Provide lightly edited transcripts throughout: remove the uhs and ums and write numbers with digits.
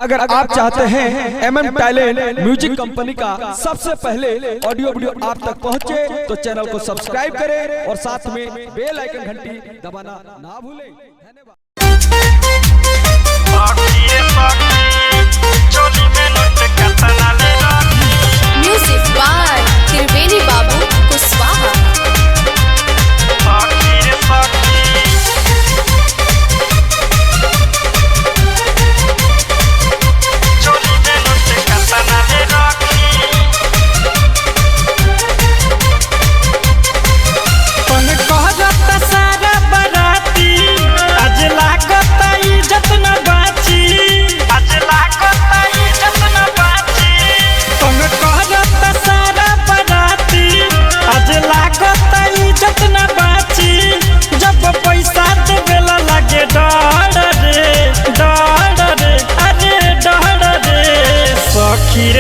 अगर आप चाहते हैं MM टैलेंट म्यूजिक कंपनी का सबसे पहले ऑडियो वीडियो आप तक पहुंचे तो चैनल को सब्सक्राइब करें और साथ में बेल आइकन घंटी दबाना ना भूलें। धन्यवाद। म्यूजिक बाय त्रिवेणी बाबू कुशवाहा।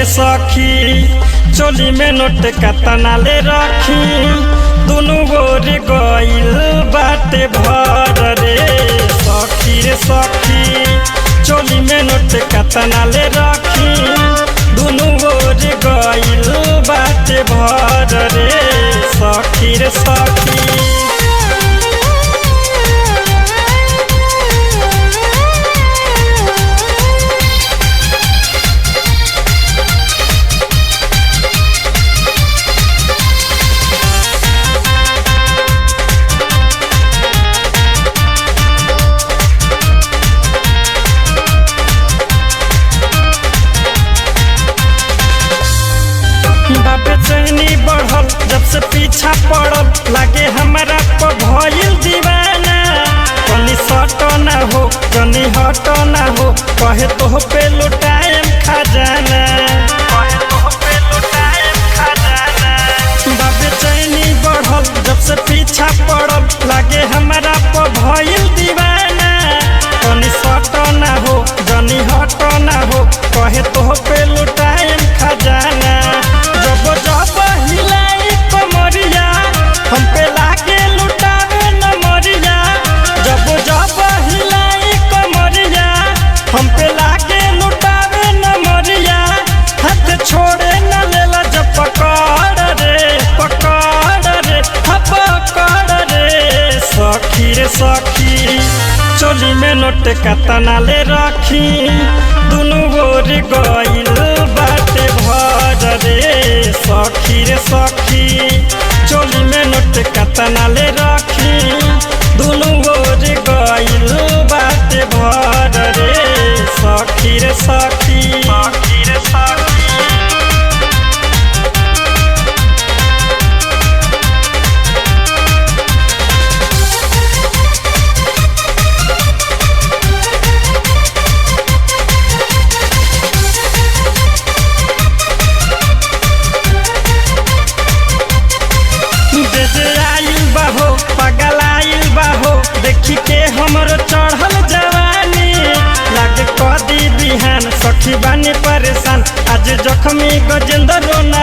सखी चोली में नोट कतना ले रखी दोनों गोर गइल बाटे भर रे। सखी रे सखी चोली में नोट कतना ले रखी दोनों गोर गइल बाटे भर रे। सखी रे सखी बेचैनी बढ़ल जब से पीछा पड़ल लागे हमारा पर भइल दीवाना। कनी सट ना हो कनी हट ना हो कहे तो पे लुटाएम खजाना। बेचैनी बढ़ल जब से पीछा पड़ल लागे हमारा पर भइल दीवाना। कनी सट ना हो जनी हट ना हो कहे तो पे लुटाएम खजाना। जब जब हिलाई कमरिया हम पे लागे लुटावे न मरिया। जब जब हिलाई कमरिया हम पे लागे लुटावे न मरिया। हाथ छोड़े न लेला जब पकड़ रे पकड़ रे। सखी रे सखी चोली में नोट कतना ले रखी दोनों गोर गइल बाटे भर रे। सखी रे सखी चोली में नोट कतना ले रखी दोनों गोर गइल बाटे भर रे। सखी रे सखी सखी रे सखी देखी के हमरो चढ़ल जवानी लागे कदी बिहान। सखी बानी परेशान आज जख्मी गजेंद्र रोना।